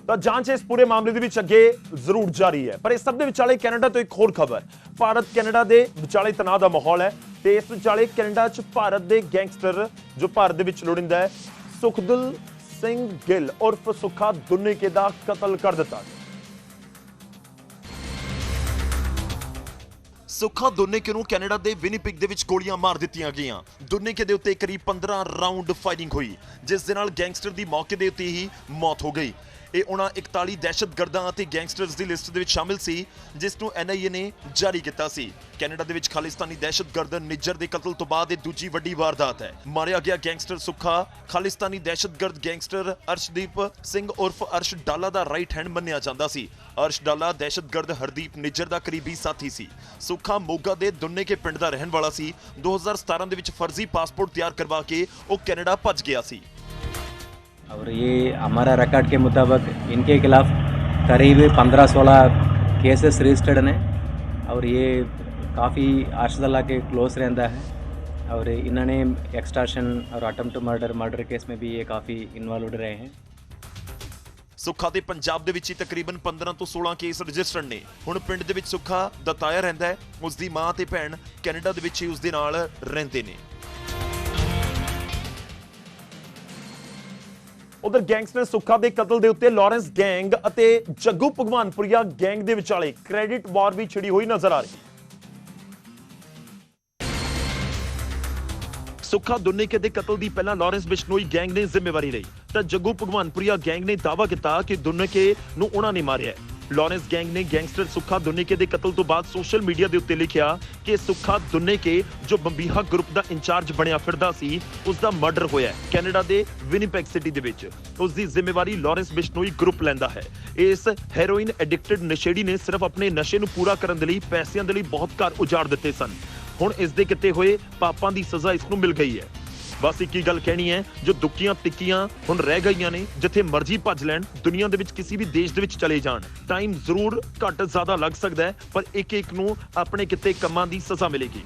ਤਾਂ ਜਾਂਚ ਇਸ ਪੂਰੇ ਮਾਮਲੇ ਦੇ ਵਿੱਚ ਅੱਗੇ ਜ਼ਰੂਰ ਜਾਰੀ ਹੈ। ਪਰ ਇਸ ਸਭ ਦੇ ਵਿਚਾਲੇ ਕੈਨੇਡਾ ਤੋਂ ਇੱਕ ਹੋਰ ਖਬਰ, ਭਾਰਤ ਕੈਨੇਡਾ ਦੇ ਵਿਚਾਲੇ ਤਣਾਅ ਦਾ ਮਾਹੌਲ ਹੈ ਤੇ ਇਸ ਵਿਚਾਲੇ ਕੈਨੇਡਾ 'ਚ ਭਾਰਤ ਦੇ ਗੈਂਗਸਟਰ ਜੋ ਭਾਰਤ ਦੇ ਵਿੱਚ ਲੋੜਿੰਦਾ ਹੈ ਸੁਖਦਿਲ ਸਿੰਘ ਗਿੱਲ ਉਰਫ ਸੁੱਖਾ ਦੁੰਨੇਕੇ ਦਾ ਕਤਲ ਕਰ ਦਿੱਤਾ। ਸੁੱਖਾ ਦੁੰਨੇਕੇ ਨੂੰ ਕੈਨੇਡਾ ਦੇ ਵਿਨੀਪਿਗ ਦੇ ਵਿੱਚ ਗੋਲੀਆਂ ਮਾਰ ਦਿੱਤੀਆਂ ਗਈਆਂ। ਦੁੰਨੇਕੇ ਦੇ ਉੱਤੇ ਕਰੀਬ 15 ਰਾਉਂਡ ਫਾਇਰਿੰਗ ਹੋਈ ਜਿਸ ਦੇ ਨਾਲ ਗੈਂਗਸਟਰ ਦੀ ਮੌਕੇ ਦੇ ਉੱਤੇ ਹੀ ਮੌਤ ਹੋ ਗਈ। ਇਹ ਉਹਨਾਂ 41 ਦਹਿਸ਼ਤਗਰਦਾਂ ਅਤੇ ਗੈਂਗਸਟਰਸ ਦੀ ਲਿਸਟ ਦੇ ਵਿੱਚ ਸ਼ਾਮਿਲ ਸੀ ਜਿਸ ਨੂੰ NIA ਨੇ ਜਾਰੀ ਕੀਤਾ ਸੀ। ਕੈਨੇਡਾ ਦੇ ਵਿੱਚ ਖਾਲਿਸਤਾਨੀ ਦਹਿਸ਼ਤਗਰਦ ਨਿੱਜਰ ਦੇ ਕਤਲ ਤੋਂ ਬਾਅਦ ਇਹ ਦੂਜੀ ਵੱਡੀ ਵਾਰਦਾਤ ਹੈ। ਮਾਰਿਆ ਗਿਆ ਗੈਂਗਸਟਰ ਸੁੱਖਾ ਖਾਲਿਸਤਾਨੀ ਦਹਿਸ਼ਤਗਰਦ ਗੈਂਗਸਟਰ ਅਰਸ਼ਦੀਪ ਸਿੰਘ ਉਰਫ ਅਰਸ਼ ਡਾਲਾ ਦਾ ਰਾਈਟ ਹੈਂਡ ਮੰਨਿਆ ਜਾਂਦਾ ਸੀ। ਅਰਸ਼ ਡਾਲਾ ਦਹਿਸ਼ਤਗਰਦ ਹਰਦੀਪ ਨਿੱਜਰ ਦਾ ਕਰੀਬੀ ਸਾਥੀ ਸੀ। ਸੁੱਖਾ ਮੋਗਾ ਦੇ ਦੁੰਨੇਕੇ ਪਿੰਡ ਦਾ ਰਹਿਣ ਵਾਲਾ ਸੀ। 2017 ਦੇ ਵਿੱਚ ਫਰਜ਼ੀ ਪਾਸਪੋਰਟ ਤਿਆਰ ਕਰਵਾ ਕੇ ਉਹ ਕੈਨੇਡਾ ਭੱਜ ਗਿਆ ਸੀ। और ये हमारा रिकॉर्ड के मुताबिक इनके खिलाफ करीब 15-16 केसेस रजिस्टर्ड हैं और ये काफ़ी आर्शदल्ला के क्लोज रहता है और इन्होंने एक्सटॉर्शन और अटेम्प्ट टू मर्डर केस में भी ये काफ़ी इन्वॉल्वड रहे हैं। ਸੁੱਖਾ ਦੇ ਪੰਜਾਬ ਦੇ ਵਿੱਚ ਹੀ ਤਕਰੀਬਨ 15 ਤੋਂ 16 ਕੇਸ ਰਜਿਸਟਰਡ ਨੇ। ਹੁਣ ਪਿੰਡ ਦੇ ਵਿੱਚ ਸੁੱਖਾ ਦਤਾਇਆ ਰਹਿੰਦਾ ਹੈ। ਉਸ ਦੀ ਮਾਂ ਤੇ ਭੈਣ ਕੈਨੇਡਾ ਦੇ ਵਿੱਚ ਹੀ ਉਸ ਦੇ ਨਾਲ ਰਹਿੰਦੇ ਨੇ। ਉਧਰ ਗੈਂਗਸਟਰ ਸੁੱਖਾ ਦੇ ਕਤਲ ਦੇ ਉੱਤੇ ਲਾਰੈਂਸ ਗੈਂਗ ਅਤੇ ਜੱਗੂ ਭਗਵਾਨਪੁਰੀਆ ਗੈਂਗ ਦੇ ਵਿਚਾਲੇ ਕ੍ਰੈਡਿਟ ਵਾਰ ਵੀ ਛਿੜੀ ਹੋਈ ਨਜ਼ਰ ਆ ਰਹੀ। ਸੁੱਖਾ ਦੁੰਨੇਕੇ ਦੇ ਕਤਲ ਦੀ ਪਹਿਲਾਂ ਲਾਰੈਂਸ ਬਿਸ਼ਨੋਈ ਗੈਂਗ ਨੇ ਜ਼ਿੰਮੇਵਾਰੀ ਲਈ ਤਾਂ ਜੱਗੂ ਭਗਵਾਨਪੁਰੀਆ ਗੈਂਗ ਨੇ ਦਾਅਵਾ ਕੀਤਾ ਕਿ ਦੁੰਨੇਕੇ ਨੂੰ ਉਹਨਾਂ ਨੇ ਮਾਰਿਆ। ਲਾਰੈਂਸ ਗੈਂਗ ਨੇ ਗੈਂਗਸਟਰ ਸੁੱਖਾ ਦੁੰਨੇਕੇ ਦੇ ਕਤਲ ਤੋਂ ਬਾਅਦ ਸੋਸ਼ਲ ਮੀਡੀਆ ਦੇ ਉੱਤੇ ਲਿਖਿਆ ਕਿ ਸੁੱਖਾ ਦੁੰਨੇਕੇ ਜੋ ਬੰਬੀਹਾ ਗਰੁੱਪ ਦਾ ਇੰਚਾਰਜ ਬਣਿਆ ਫਿਰਦਾ ਸੀ ਉਸ ਦਾ ਮਰਡਰ ਹੋਇਆ ਕੈਨੇਡਾ ਦੇ ਵਿਨੀਪੈਗ ਸਿਟੀ ਦੇ ਵਿੱਚ। ਉਸ ਦੀ ਜ਼ਿੰਮੇਵਾਰੀ ਲਾਰੈਂਸ ਬਿਸ਼ਨੋਈ ਗਰੁੱਪ ਲੈਂਦਾ ਹੈ। ਇਸ ਹੈਰੋਇਨ ਐਡਿਕਟਡ ਨਸ਼ੇੜੀ ਨੇ ਸਿਰਫ ਆਪਣੇ ਨਸ਼ੇ ਨੂੰ ਪੂਰਾ ਕਰਨ ਦੇ ਲਈ ਪੈਸਿਆਂ ਦੇ ਲਈ ਬਹੁਤ ਘਰ ਉਜਾੜ ਦਿੱਤੇ ਸਨ। ਹੁਣ ਇਸ ਦੇ ਕੀਤੇ ਹੋਏ ਪਾਪਾਂ ਦੀ ਸਜ਼ਾ ਇਸ ਨੂੰ ਮਿਲ ਗਈ ਹੈ। ਬਸ ਇੱਕ ਹੀ ਗੱਲ ਕਹਿਣੀ ਹੈ, ਜੋ ਦੁੱਕੀਆਂ ਤਿੱਕੀਆਂ ਹੁਣ ਰਹਿ ਗਈਆਂ ਨੇ, ਜਿੱਥੇ ਮਰਜ਼ੀ ਭੱਜ ਲੈਣ, ਦੁਨੀਆ ਦੇ ਵਿੱਚ ਕਿਸੇ ਵੀ ਦੇਸ਼ ਦੇ ਵਿੱਚ ਚਲੇ ਜਾਣ, ਟਾਈਮ ਜ਼ਰੂਰ ਘੱਟ ਜ਼ਿਆਦਾ ਲੱਗ ਸਕਦਾ ਹੈ ਪਰ ਇੱਕ ਨੂੰ ਆਪਣੇ ਕਿਤੇ ਕੰਮਾਂ ਦੀ ਸਜ਼ਾ ਮਿਲੇਗੀ।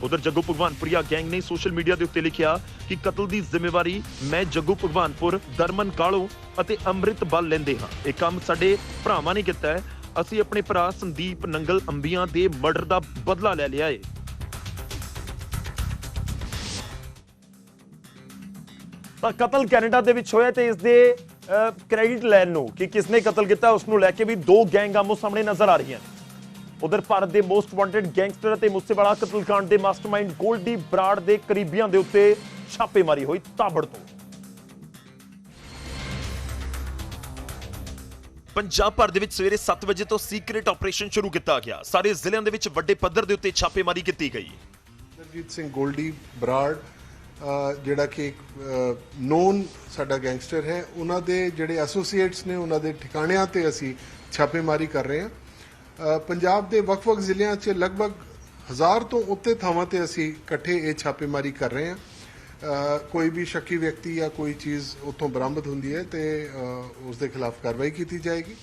ਉਧਰ ਜੱਗੂ ਭਗਵਾਨਪੁਰੀਆ ਗੈਂਗ ਨੇ ਸੋਸ਼ਲ ਮੀਡੀਆ ਦੇ ਉੱਤੇ ਲਿਖਿਆ ਕਿ ਕਤਲ ਦੀ ਜ਼ਿੰਮੇਵਾਰੀ ਮੈਂ ਜੱਗੂ ਭਗਵਾਨਪੁਰ, ਦਰਮਨ ਕਾਲੋ ਅਤੇ ਅੰਮ੍ਰਿਤ ਬਲ ਲੈਂਦੇ ਹਾਂ। ਇਹ ਕੰਮ ਸਾਡੇ ਭਰਾਵਾਂ ਨੇ ਕੀਤਾ ਹੈ। ਅਸੀਂ ਆਪਣੇ ਭਰਾ ਸੰਦੀਪ ਨੰਗਲ ਅੰਬੀਆਂ ਦੇ ਮਰਡਰ ਦਾ ਬਦਲਾ ਲੈ ਲਿਆ ਏ। ਤਾਂ ਕਤਲ ਕੈਨੇਡਾ ਦੇ ਵਿੱਚ ਹੋਇਆ ਤੇ ਇਸ ਦੇ ਕ੍ਰੈਡਿਟ ਲੈਣ ਨੂੰ ਕਿ ਕਿਸਨੇ ਕਤਲ ਕੀਤਾ ਉਸ ਨੂੰ ਲੈ ਕੇ ਵੀ 2 ਗੈਂਗ ਆਮੋ ਸਾਹਮਣੇ ਨਜ਼ਰ ਆ ਰਹੀਆਂ। ਉਧਰ ਭਾਰਤ ਦੇ ਮੋਸਟ ਵਾਂਟਡ ਗੈਂਗਸਟਰ ਅਤੇ ਮੂਸੇਵਾਲਾ ਕਤਲकांड ਦੇ ਮਾਸਟਰਮਾਈਂਡ ਗੋਲਡੀ ਬਰਾੜ ਦੇ ਕਰੀਬੀਆਂ ਦੇ ਉੱਤੇ ਛਾਪੇਮਾਰੀ ਹੋਈ ਤਾਬੜਤੋੜ। ਪੰਜਾਬ ਭਰ ਦੇ ਵਿੱਚ ਸਵੇਰੇ 7 ਵਜੇ ਤੋਂ ਸੀਕ੍ਰੀਟ ਆਪਰੇਸ਼ਨ ਸ਼ੁਰੂ ਕੀਤਾ ਗਿਆ। ਸਾਰੇ ਜ਼ਿਲ੍ਹਿਆਂ ਦੇ ਵਿੱਚ ਵੱਡੇ ਪੱਧਰ ਦੇ ਉੱਤੇ ਛਾਪੇਮਾਰੀ ਕੀਤੀ ਗਈ। ਇੰਦਰਜੀਤ ਸਿੰਘ ਗੋਲਡੀ ਬਰਾੜ ਜਿਹੜਾ ਕਿ ਇੱਕ ਨੋਨ ਸਾਡਾ ਗੈਂਗਸਟਰ ਹੈ, ਉਹਨਾਂ ਦੇ ਜਿਹੜੇ ਐਸੋਸੀਏਟਸ ਨੇ ਉਹਨਾਂ ਦੇ ਠਿਕਾਣਿਆਂ ਤੇ ਅਸੀਂ ਛਾਪੇਮਾਰੀ ਕਰ ਰਹੇ ਹਾਂ। ਪੰਜਾਬ ਦੇ ਵੱਖ-ਵੱਖ ਜ਼ਿਲ੍ਹਿਆਂ 'ਚ ਲਗਭਗ 1000 ਤੋਂ ਉੱਤੇ ਥਾਵਾਂ ਤੇ ਅਸੀਂ ਇਕੱਠੇ ਇਹ ਛਾਪੇਮਾਰੀ ਕਰ ਰਹੇ ਹਾਂ। ਕੋਈ ਵੀ ਸ਼ੱਕੀ ਵਿਅਕਤੀ ਜਾਂ ਕੋਈ ਚੀਜ਼ ਉੱਥੋਂ ਬਰਾਮਦ ਹੁੰਦੀ ਹੈ ਤੇ ਉਸ ਦੇ ਖਿਲਾਫ ਕਾਰਵਾਈ ਕੀਤੀ ਜਾਏਗੀ।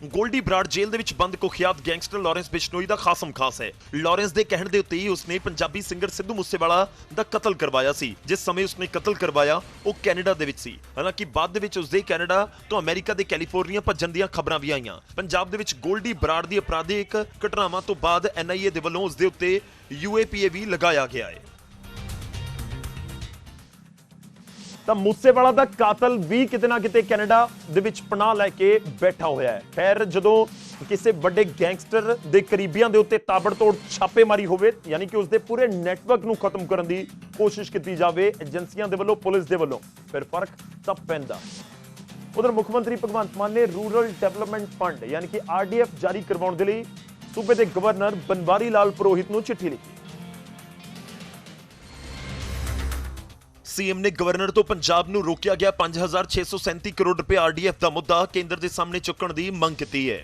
ਗੋਲਡੀ ਬਰਾੜ ਜੇਲ੍ਹ ਦੇ ਵਿੱਚ ਬੰਦ ਕੁਖਿਆਤ ਗੈਂਗਸਟਰ ਲਾਰੈਂਸ ਬਿਸ਼ਨੋਈ ਦਾ ਖਾਸਮ ਖਾਸ ਹੈ। ਲਾਰੈਂਸ ਦੇ ਕਹਿਣ ਦੇ ਉੱਤੇ ਹੀ ਉਸਨੇ ਪੰਜਾਬੀ ਸਿੰਗਰ ਸਿੱਧੂ ਮੂਸੇਵਾਲਾ ਦਾ ਕਤਲ ਕਰਵਾਇਆ ਸੀ। ਜਿਸ ਸਮੇਂ ਉਸਨੇ ਕਤਲ ਕਰਵਾਇਆ ਉਹ ਕੈਨੇਡਾ ਦੇ ਵਿੱਚ ਸੀ। ਹਾਲਾਂਕਿ ਬਾਅਦ ਦੇ ਵਿੱਚ ਉਸਦੇ ਕੈਨੇਡਾ ਤੋਂ ਅਮਰੀਕਾ ਦੇ ਕੈਲੀਫੋਰਨੀਆ ਭੱਜਣ ਦੀਆਂ ਖਬਰਾਂ ਵੀ ਆਈਆਂ। ਪੰਜਾਬ ਦੇ ਵਿੱਚ ਗੋਲਡੀ ਬਰਾੜ ਦੀ ਅਪਰਾਧਿਕ ਘਟਨਾਵਾਂ ਤੋਂ ਬਾਅਦ NIA ਦੇ ਵੱਲੋਂ ਉਸਦੇ ਉੱਤੇ UAPA ਵੀ ਲਗਾਇਆ ਗਿਆ ਹੈ। ਤਾਂ ਮੂਸੇਵਾਲਾ ਦਾ ਕਾਤਲ ਵੀ ਕਿਤੇ ਨਾ ਕਿਤੇ ਕੈਨੇਡਾ ਦੇ ਵਿੱਚ ਪਨਾਹ ਲੈ ਕੇ ਬੈਠਾ ਹੋਇਆ ਹੈ। ਖੈਰ ਜਦੋਂ ਕਿਸੇ ਵੱਡੇ ਗੈਂਗਸਟਰ ਦੇ ਕਰੀਬੀਆਂ ਦੇ ਉੱਤੇ ਤਾਬੜਤੋੜ ਛਾਪੇਮਾਰੀ ਹੋਵੇ, ਯਾਨੀ ਕਿ ਉਸਦੇ ਪੂਰੇ ਨੈਟਵਰਕ ਨੂੰ ਖਤਮ ਕਰਨ ਦੀ ਕੋਸ਼ਿਸ਼ ਕੀਤੀ ਜਾਵੇ ਏਜੰਸੀਆਂ ਦੇ ਵੱਲੋਂ, ਪੁਲਿਸ ਦੇ ਵੱਲੋਂ, ਫਿਰ ਫਰਕ ਤਾਂ ਪੈਂਦਾ। ਉਧਰ ਮੁੱਖ ਮੰਤਰੀ ਭਗਵੰਤ ਮਾਨ ਨੇ ਰੂਰਲ ਡਿਵੈਲਪਮੈਂਟ ਫੰਡ ਯਾਨੀ ਕਿ RDF ਜਾਰੀ ਕਰਵਾਉਣ ਦੇ ਲਈ ਸੂਬੇ ਦੇ ਗਵਰਨਰ ਬਨਵਾਰੀ ਲਾਲ ਪੁਰੋਹਿਤ ਨੂੰ ਚਿੱਠੀ ਲਿਖੀ। ਸੀਐਮ ਨੇ ਗਵਰਨਰ ਤੋਂ ਪੰਜਾਬ ਨੂੰ ਰੋਕਿਆ ਗਿਆ 5637 ਕਰੋੜ ਰੁਪਏ RDF ਦਾ ਮੁੱਦਾ ਕੇਂਦਰ ਦੇ ਸਾਹਮਣੇ ਚੁੱਕਣ ਦੀ ਮੰਗ ਕੀਤੀ ਹੈ।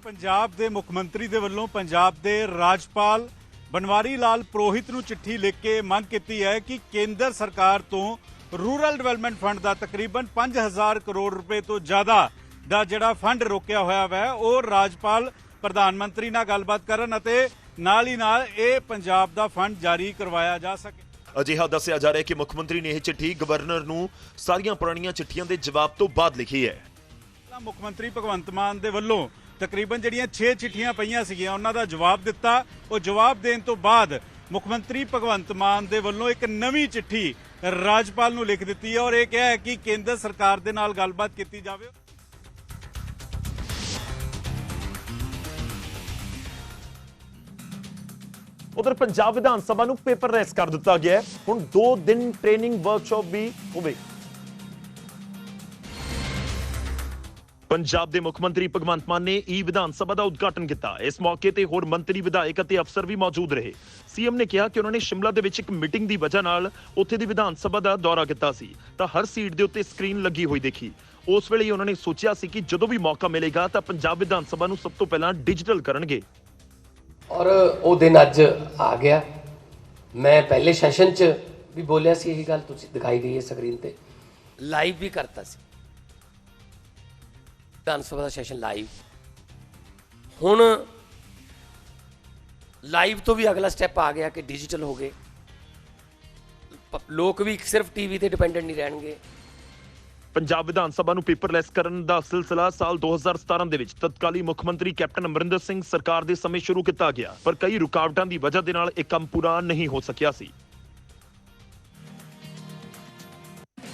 ਪੰਜਾਬ ਦੇ ਮੁੱਖ ਮੰਤਰੀ ਦੇ ਵੱਲੋਂ ਪੰਜਾਬ ਦੇ ਰਾਜਪਾਲ ਬਨਵਾਰੀ ਲਾਲ ਪੁਰੋਹਿਤ ਨੂੰ ਚਿੱਠੀ ਲਿਖ ਕੇ ਮੰਗ ਕੀਤੀ ਹੈ ਕਿ ਕੇਂਦਰ ਸਰਕਾਰ ਤੋਂ ਰੂਰਲ ਡਿਵੈਲਪਮੈਂਟ ਫੰਡ ਦਾ ਤਕਰੀਬਨ 5000 ਕਰੋੜ ਰੁਪਏ ਤੋਂ ਜ਼ਿਆਦਾ ਦਾ ਜਿਹੜਾ ਫੰਡ ਰੋਕਿਆ ਹੋਇਆ ਹੈ ਉਹ ਰਾਜਪਾਲ ਪ੍ਰਧਾਨ ਮੰਤਰੀ ਨਾਲ ਗੱਲਬਾਤ ਕਰਨ ਅਤੇ ਨਾਲ ਹੀ ਨਾਲ ਇਹ ਪੰਜਾਬ ਦਾ ਫੰਡ ਜਾਰੀ ਕਰਵਾਇਆ ਜਾ ਸਕੇ। ਅਜਿਹਾ ਦੱਸਿਆ ਜਾ ਰਿਹਾ ਹੈ ਕਿ ਮੁੱਖ ਮੰਤਰੀ ਨੇ ਇਹ ਚਿੱਠੀ ਗਵਰਨਰ ਨੂੰ ਸਾਰੀਆਂ ਪੁਰਾਣੀਆਂ ਚਿੱਠੀਆਂ ਦੇ ਜਵਾਬ ਤੋਂ ਬਾਅਦ ਲਿਖੀ ਹੈ। ਮੁੱਖ ਮੰਤਰੀ ਭਗਵੰਤ ਮਾਨ ਦੇ ਵੱਲੋਂ ਤਕਰੀਬਨ ਜਿਹੜੀਆਂ 6 ਚਿੱਠੀਆਂ ਪਈਆਂ ਸੀਗੀਆਂ ਉਹਨਾਂ ਦਾ ਜਵਾਬ ਦਿੱਤਾ। ਉਹ ਜਵਾਬ ਦੇਣ ਤੋਂ ਬਾਅਦ ਮੁੱਖ ਮੰਤਰੀ ਭਗਵੰਤ ਮਾਨ ਦੇ ਵੱਲੋਂ ਇੱਕ ਨਵੀਂ ਚਿੱਠੀ ਰਾਜਪਾਲ ਨੂੰ ਲਿਖ ਦਿੱਤੀ ਹੈ ਔਰ ਇਹ ਕਿਹਾ ਹੈ ਕਿ ਕੇਂਦਰ ਸਰਕਾਰ ਦੇ ਨਾਲ ਗੱਲਬਾਤ ਕੀਤੀ ਜਾਵੇ। ਉਧਰ ਪੰਜਾਬ ਵਿਧਾਨ ਸਭਾ ਨੂੰ ਪੇਪਰਲੈਸ ਕਰ ਦਿੱਤਾ ਗਿਆ ਹੈ। ਹੁਣ 2 ਦਿਨ ਟ੍ਰੇਨਿੰਗ ਵਰਕਸ਼ਾਪ ਵੀ ਹੋਵੇਗੀ। ਪੰਜਾਬ ਦੇ ਮੁੱਖ ਮੰਤਰੀ ਭਗਵੰਤ ਮਾਨ ਨੇ ਵਿਧਾਨ ਸਭਾ ਦਾ ਉਦਘਾਟਨ ਕੀਤਾ। ਇਸ ਮੌਕੇ ਤੇ ਹੋਰ ਮੰਤਰੀ, ਵਿਧਾਇਕ ਅਤੇ ਅਫਸਰ ਵੀ ਮੌਜੂਦ ਰਹੇ। ਸੀਐਮ ਨੇ ਕਿਹਾ ਕਿ ਉਹਨਾਂ ਨੇ ਸ਼ਿਮਲਾ ਦੇ ਵਿੱਚ ਇੱਕ ਮੀਟਿੰਗ ਦੀ ਵਜ੍ਹਾ ਨਾਲ ਉੱਥੇ ਦੀ ਵਿਧਾਨ ਸਭਾ ਦਾ ਦੌਰਾ ਕੀਤਾ ਸੀ ਤਾਂ ਹਰ ਸੀਟ ਦੇ ਉੱਤੇ ਸਕਰੀਨ ਲੱਗੀ ਹੋਈ ਦੇਖੀ। ਉਸ ਵੇਲੇ ਹੀ ਉਹਨਾਂ ਨੇ ਸੋਚਿਆ ਸੀ ਕਿ ਜਦੋਂ ਵੀ ਮੌਕਾ ਮਿਲੇਗਾ ਤਾਂ ਪੰਜਾਬ ਵਿਧਾਨ ਸਭਾ ਨੂੰ ਸਭ ਤੋਂ ਪਹਿਲਾਂ ਡਿਜੀਟਲ ਕਰਨਗੇ। ਔਰ ਉਹ ਦਿਨ ਅੱਜ ਆ ਗਿਆ। ਮੈਂ ਪਹਿਲੇ ਸੈਸ਼ਨ 'ਚ ਵੀ ਬੋਲਿਆ ਸੀ ਇਹ ਗੱਲ, ਤੁਸੀਂ ਦਿਖਾਈ ਗਈ ਹੈ ਸਕਰੀਨ ਤੇ, ਲਾਈਵ ਵੀ ਕਰਤਾ ਸੀ ਵਿਧਾਨ ਸਭਾ ਦਾ ਸੈਸ਼ਨ ਲਾਈਵ। ਹੁਣ ਲਾਈਵ ਤੋਂ ਵੀ ਅਗਲਾ ਸਟੈਪ ਆ ਗਿਆ ਕਿ ਡਿਜੀਟਲ ਹੋ ਗਏ। ਲੋਕ ਵੀ ਸਿਰਫ ਟੀਵੀ ਤੇ ਡਿਪੈਂਡੈਂਟ ਨਹੀਂ ਰਹਿਣਗੇ। ਪੰਜਾਬ ਵਿਧਾਨ ਸਭਾ ਨੂੰ ਪੇਪਰਲੈਸ ਕਰਨ ਦਾ ਸਿਲਸਿਲਾ ਸਾਲ 2017 ਦੇ ਵਿੱਚ ਤਤਕਾਲੀ ਮੁੱਖ ਮੰਤਰੀ ਕੈਪਟਨ ਅਮਰਿੰਦਰ ਸਿੰਘ ਸਰਕਾਰ ਦੇ ਸਮੇਂ ਸ਼ੁਰੂ ਕੀਤਾ ਗਿਆ, ਪਰ ਕਈ ਰੁਕਾਵਟਾਂ ਦੀ ਵਜ੍ਹਾ ਦੇ ਨਾਲ ਇਹ ਕੰਮ ਪੂਰਾ ਨਹੀਂ ਹੋ ਸਕਿਆ ਸੀ।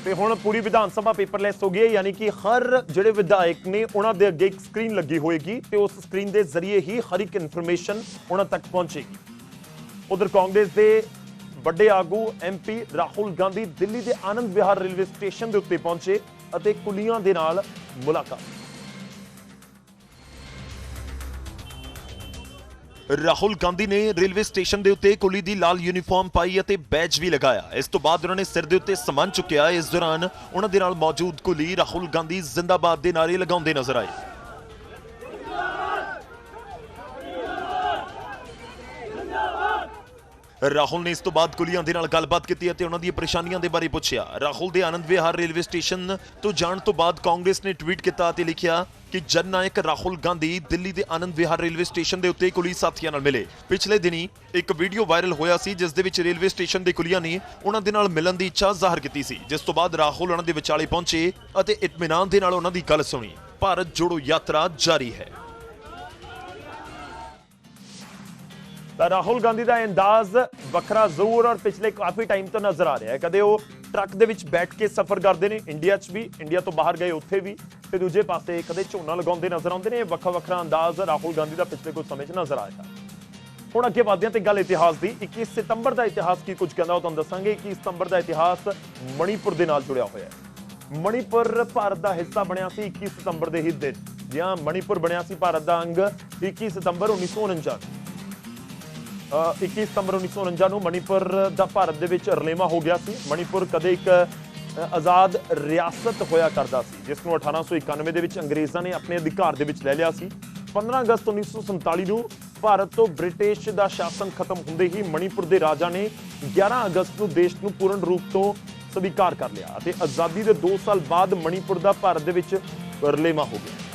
ਤੇ ਹੁਣ ਪੂਰੀ ਵਿਧਾਨ ਸਭਾ ਪੇਪਰਲੈਸ ਹੋ ਗਈ ਹੈ, ਯਾਨੀ ਕਿ ਹਰ ਜਿਹੜੇ ਵਿਧਾਇਕ ਨੇ ਉਹਨਾਂ ਦੇ ਅੱਗੇ ਇੱਕ ਸਕਰੀਨ ਲੱਗੀ ਹੋਏਗੀ ਤੇ ਉਸ ਸਕਰੀਨ ਦੇ ਜ਼ਰੀਏ ਹੀ ਹਰ ਇੱਕ ਇਨਫੋਰਮੇਸ਼ਨ ਉਹਨਾਂ ਤੱਕ ਪਹੁੰਚੇਗੀ। ਉਧਰ ਕਾਂਗਰਸ ਦੇ ਵੱਡੇ ਆਗੂ MP ਰਾਹੁਲ ਗਾਂਧੀ ਦਿੱਲੀ ਦੇ ਆਨੰਦ ਵਿਹਾਰ ਰੇਲਵੇ ਸਟੇਸ਼ਨ ਦੇ ਉੱਤੇ ਪਹੁੰਚੇ ਅਤੇ ਕੁਲੀਆਂ ਦੇ ਨਾਲ ਮੁਲਾਕਾਤ। ਰਾਹੁਲ ਗਾਂਧੀ ਨੇ ਰੇਲਵੇ ਸਟੇਸ਼ਨ ਦੇ ਉੱਤੇ ਕੁਲੀ ਦੀ ਲਾਲ ਯੂਨੀਫਾਰਮ ਪਾਈ ਅਤੇ ਬੈਜ ਵੀ ਲਗਾਇਆ। ਇਸ ਤੋਂ ਬਾਅਦ ਉਹਨਾਂ ਨੇ ਸਿਰ ਦੇ ਉੱਤੇ ਸਮਾਨ ਚੁੱਕਿਆ। ਇਸ ਦੌਰਾਨ ਉਹਨਾਂ ਦੇ ਨਾਲ ਮੌਜੂਦ ਕੁਲੀ ਰਾਹੁਲ ਗਾਂਧੀ ਜ਼ਿੰਦਾਬਾਦ ਦੇ ਨਾਅਰੇ ਲਗਾਉਂਦੇ ਨਜ਼ਰ ਆਏ। ਰਾਹੁਲ ਨੇ ਇਸ ਤੋਂ ਬਾਅਦ ਕੁਲੀਆਂ ਦੇ ਨਾਲ ਗੱਲਬਾਤ ਕੀਤੀ ਅਤੇ ਉਹਨਾਂ ਦੀਆਂ ਪਰੇਸ਼ਾਨੀਆਂ ਦੇ ਬਾਰੇ ਪੁੱਛਿਆ। ਰਾਹੁਲ ਦੇ ਆਨੰਦ ਵਿਹਾਰ ਰੇਲਵੇ ਸਟੇਸ਼ਨ ਤੋਂ ਜਾਣ ਤੋਂ ਬਾਅਦ ਕਾਂਗਰਸ ਨੇ ਟਵੀਟ ਕੀਤਾ ਅਤੇ ਲਿਖਿਆ ਕਿ ਜਨ ਨਾਇਕ ਰਾਹੁਲ ਗਾਂਧੀ ਦਿੱਲੀ ਦੇ ਆਨੰਦ ਵਿਹਾਰ ਰੇਲਵੇ ਸਟੇਸ਼ਨ ਦੇ ਉੱਤੇ ਕੁਲੀ ਸਾਥੀਆਂ ਨਾਲ ਮਿਲੇ। ਪਿਛਲੇ ਦਿਨੀ ਇੱਕ ਵੀਡੀਓ ਵਾਇਰਲ ਹੋਇਆ ਸੀ ਜਿਸ ਦੇ ਵਿੱਚ ਰੇਲਵੇ ਸਟੇਸ਼ਨ ਦੇ ਕੁਲੀਆਂ ਨੇ ਉਹਨਾਂ ਦੇ ਨਾਲ ਮਿਲਣ ਦੀ ਇੱਛਾ ਜ਼ਾਹਰ ਕੀਤੀ ਸੀ, ਜਿਸ ਤੋਂ ਬਾਅਦ ਰਾਹੁਲ ਉਹਨਾਂ ਦੇ ਵਿਚਾਲੇ ਪਹੁੰਚੇ ਅਤੇ ਇਤਮੀਨਾਨ ਦੇ ਨਾਲ ਉਹਨਾਂ ਦੀ ਗੱਲ ਸੁਣੀ। ਭਾਰਤ ਜੋੜੋ ਯਾਤਰਾ ਜਾਰੀ ਹੈ। ਰਾਹੁਲ ਗਾਂਧੀ ਦਾ ਅੰਦਾਜ਼ ਵੱਖਰਾ ਜ਼ਰੂਰ ਔਰ ਪਿਛਲੇ ਕਾਫੀ ਟਾਈਮ ਤੋਂ ਨਜ਼ਰ ਆ ਰਿਹਾ ਹੈ। ਕਦੇ ਉਹ ਟਰੱਕ ਦੇ ਵਿੱਚ ਬੈਠ ਕੇ ਸਫ਼ਰ ਕਰਦੇ ਨੇ, ਇੰਡੀਆ 'ਚ ਵੀ, ਇੰਡੀਆ ਤੋਂ ਬਾਹਰ ਗਏ ਉੱਥੇ ਵੀ, ਤੇ ਦੂਜੇ ਪਾਸੇ ਕਦੇ ਝੋਨਾ ਲਗਾਉਂਦੇ ਨਜ਼ਰ ਆਉਂਦੇ ਨੇ। ਇਹ ਵੱਖਰਾ ਅੰਦਾਜ਼ ਰਾਹੁਲ ਗਾਂਧੀ ਦਾ ਪਿਛਲੇ ਕੁਝ ਸਮੇਂ 'ਚ ਨਜ਼ਰ ਆਇਆ। ਹੁਣ ਅੱਗੇ ਵਧਦੇ ਹਾਂ ਤੇ ਗੱਲ ਇਤਿਹਾਸ ਦੀ। 21 ਸਤੰਬਰ ਦਾ ਇਤਿਹਾਸ ਕੀ ਕੁਝ ਕਹਿੰਦਾ ਉਹ ਤੁਹਾਨੂੰ ਦੱਸਾਂਗੇ। 21 ਸਤੰਬਰ ਦਾ ਇਤਿਹਾਸ ਮਣੀਪੁਰ ਦੇ ਨਾਲ ਜੁੜਿਆ ਹੋਇਆ ਹੈ। ਮਣੀਪੁਰ ਭਾਰਤ ਦਾ ਹਿੱਸਾ ਬਣਿਆ ਸੀ 21 ਸਤੰਬਰ ਦੇ ਹੀ ਦਿਨ। ਜਿਹਾਂ ਮਣੀਪੁਰ ਬਣਿਆ ਸੀ ਭਾਰਤ ਦਾ ਅੰਗ 21 ਸਤੰਬਰ 1949 21 ਸਤੰਬਰ 1949 ਨੂੰ ਮਣੀਪੁਰ ਦਾ ਭਾਰਤ ਦੇ ਵਿੱਚ ਰਲੇਵਾਂ ਹੋ ਗਿਆ ਸੀ। ਮਣੀਪੁਰ ਕਦੇ ਇੱਕ ਆਜ਼ਾਦ ਰਿਆਸਤ ਹੋਇਆ ਕਰਦਾ ਸੀ, ਜਿਸ ਨੂੰ 1891 ਦੇ ਵਿੱਚ ਅੰਗਰੇਜ਼ਾਂ ਨੇ ਆਪਣੇ ਅਧਿਕਾਰ ਦੇ ਵਿੱਚ ਲੈ ਲਿਆ ਸੀ। 15 ਅਗਸਤ 1947 ਨੂੰ ਭਾਰਤ ਤੋਂ ਬ੍ਰਿਟਿਸ਼ ਦਾ ਸ਼ਾਸਨ ਖਤਮ ਹੁੰਦੇ ਹੀ ਮਣੀਪੁਰ ਦੇ ਰਾਜਾ ਨੇ 11 ਅਗਸਤ ਨੂੰ ਦੇਸ਼ ਨੂੰ ਪੂਰਨ ਰੂਪ ਤੋਂ ਸਵੀਕਾਰ ਕਰ ਲਿਆ ਅਤੇ ਆਜ਼ਾਦੀ ਦੇ 2 ਸਾਲ ਬਾਅਦ ਮਣੀਪੁਰ ਦਾ ਭਾਰਤ ਦੇ ਵਿੱਚ ਰਲੇਵਾਂ ਹੋ ਗਿਆ।